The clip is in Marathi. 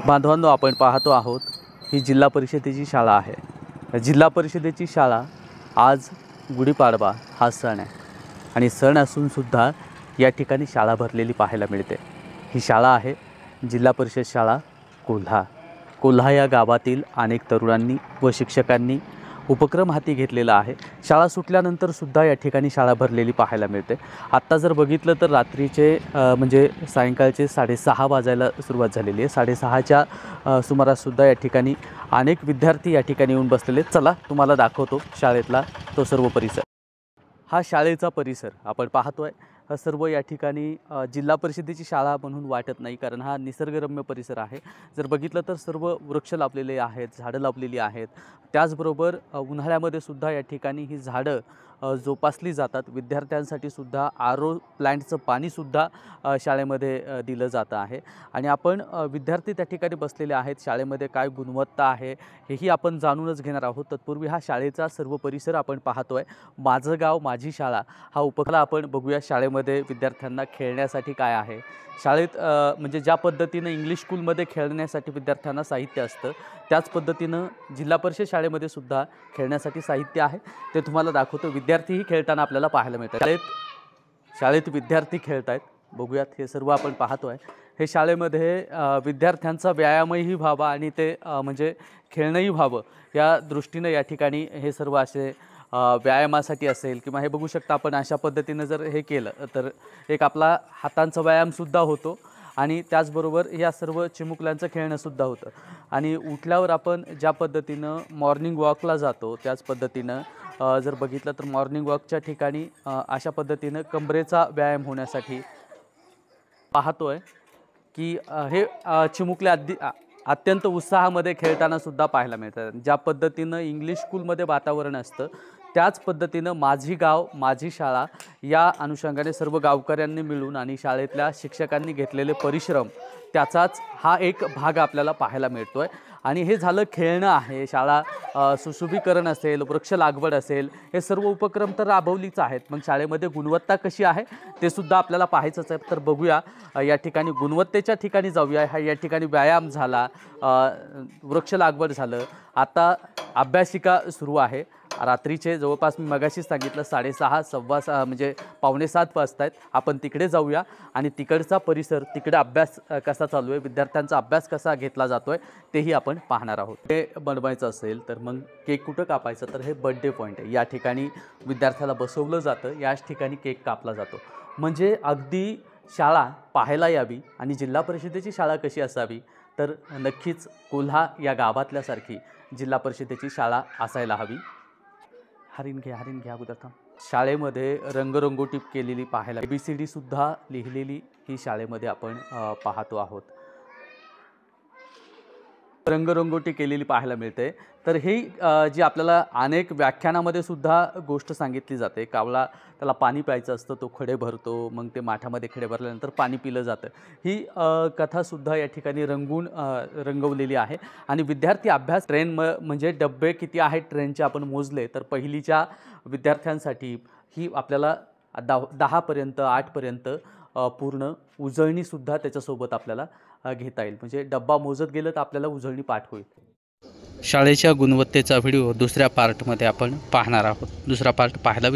बांधवांनो, आपण पाहतो आहोत ही जिल्हा परिषदेची शाळा आहे। जिल्हा परिषदेची शाळा आज गुढीपाडवा हा सण आहे आणि सण असून सुद्धा या ठिकाणी शाळा भरलेली पाहायला मिळते। ही शाळा आहे जिल्हा परिषद शाळा कोल्हा। कोल्हा या गावातील अनेक तरुणांनी व शिक्षकांनी उपक्रम हाती घेतलेला आहे। शाळा सुटल्यानंतर सुद्धा या ठिकाणी शाळा भरलेली पाहायला मिळते। आत्ता जर बघितलं तर रात्रीचे म्हणजे सायंकाळचे 6:30 वाजायला सुरुवात झालेली आहे। 6:30च्या सुमारास सुद्धा या ठिकाणी अनेक विद्यार्थी या ठिकाणी येऊन बसलेले आहेत। चला तुम्हाला दाखवतो शाळेतला तो सर्व परिसर। हा शाळेचा परिसर आपण पाहतोय। सर्व या ठिकाणी जिल्हा परिषदेची शाळा म्हणून वाटत नाही, कारण हा निसर्गरम्य परिसर आहे। जर बघितलं तर सर्व वृक्ष लावलेले आहेत, झाडं लावलेली आहेत। त्याचबरोबर उन्हाळ्यामध्ये सुद्धा या ठिकाणी ही झाडं जोपासली जातात। विद्यार्थ्यांसाठी सुद्धा आरो प्लांटचं पाणीसुद्धा शाळेमध्ये दिलं जातं आहे आणि आपण विद्यार्थी त्या ठिकाणी बसलेले आहेत। शाळेमध्ये काय गुणवत्ता आहे हेही आपण जाणूनच घेणार आहोत। तत्पूर्वी हा शाळेचा सर्व परिसर आपण पाहतोय। माझं गाव माझी शाळा हा उपक्रम आपण बघूया। शाळेमध्ये विद्यार्थ्यांना खेळण्यासाठी काय आहे, शाळेत म्हणजे ज्या पद्धतीनं इंग्लिश स्कूलमध्ये खेळण्यासाठी विद्यार्थ्यांना साहित्य असतं, त्याच पद्धतीनं जिल्हा परिषद शाळेमध्ये सुद्धा खेळण्यासाठी साहित्य आहे। ते तुम्हाला दाखवतो। विद्यार्थीही खेळताना आपल्याला पाहायला मिळतात। शाळेत विद्यार्थी खेळत आहेत, बघूयात। हे सर्व आपण पाहतोय। हे शाळेमध्ये विद्यार्थ्यांचा व्यायामही व्हावा आणि ते म्हणजे खेळणंही व्हावं या दृष्टीनं या ठिकाणी हे सर्व असे व्यायामासाठी असेल किंवा हे बघू शकता आपण। अशा पद्धतीनं जर हे केलं तर एक आपला हातांचा व्यायामसुद्धा होतो आणि त्याचबरोबर या सर्व चिमुकल्यांचं खेळणंसुद्धा होतं। आणि उठल्यावर आपण ज्या पद्धतीनं मॉर्निंग वॉकला जातो त्याच पद्धतीनं जर बघितलं तर मॉर्निंग वॉकच्या ठिकाणी अशा पद्धतीनं कमरेचा व्यायाम होण्यासाठी पाहतोय की हे चिमुकले अत्यंत उत्साहामध्ये खेळताना सुद्धा पाहायला मिळतात। ज्या पद्धतीनं इंग्लिश स्कूलमध्ये वातावरण असतं त्याच पद्धतीनं माझी गाव माझी शाळा या अनुषंगाने सर्व गावकऱ्यांनी मिळून आणि शाळेतल्या शिक्षकांनी घेतलेले परिश्रम त्याचाच हा एक भाग आपल्याला पाहायला मिळतोय। आणि हे झालं खेळणं आहे। शाळा सुशोभीकरण असेल, वृक्ष लागवड असेल, हे सर्व उपक्रम तर राबवलीच आहेत। मग शाळेमध्ये गुणवत्ता कशी आहे ते सुद्धा आपल्याला पाहायचंच आहे। तर बघूया, या ठिकाणी गुणवत्तेच्या ठिकाणी जाऊया। या ठिकाणी व्यायाम झाला, वृक्ष लागवड झालं, आता अभ्यासिका सुरू आहे। रात्रीचे जवळपास मी मगाशीच सांगितलं 6:30 6:15 म्हणजे 6:45 वाजता आहेत। आपण तिकडे जाऊया आणि तिकडचा परिसर, तिकडे अभ्यास कसा चालू आहे, विद्यार्थ्यांचा अभ्यास कसा घेतला जातो आहे तेही आपण पाहणार आहोत। ते बनवायचं असेल तर मग केक कुठं कापायचं, तर हे बर्थडे पॉईंट आहे। या ठिकाणी विद्यार्थ्याला बसवलं जातं, याच ठिकाणी केक कापला जातो। म्हणजे अगदी शाळा पाहायला यावी आणि जिल्हा परिषदेची शाळा कशी असावी, तर नक्कीच कोल्हा या गावातल्यासारखी जिल्हा परिषदेची शाळा असायला हवी। हरिण घ्या अगोदर थांब। शाळेमध्ये रंगरंगोटी केलेली पाहायला, ABCD सुद्धा लिहिलेली ही शाळेमध्ये आपण पाहतो आहोत। रंगरंगोटी केलेली पाहायला मिळते। तर ही जी आपल्याला अनेक व्याख्यानामध्ये सुद्धा गोष्ट सांगितली जाते। कावळा त्याला पाणी प्यायचं असतं, तो खडे भरतो, मग ते माठामध्ये खडे भरल्यानंतर पाणी पिलं जातं। ही कथासुद्धा या ठिकाणी रंगवलेली आहे। आणि विद्यार्थी अभ्यास म्हणजे डब्बे किती आहेत ट्रेनचे आपण मोजले तर पहिलीच्या विद्यार्थ्यांसाठी ही आपल्याला 10 पर्यंत 8 पर्यंत पूर्ण उजळणीसुद्धा त्याच्यासोबत आपल्याला घेता येईल। म्हणजे डब्बा मोजत गेलं तर आपल्याला उजळणी पाठ होईल। शाळेच्या गुणवत्तेचा व्हिडिओ दुसऱ्या पार्टमध्ये आपण पाहणार आहोत। दुसरा पार्ट पाहायला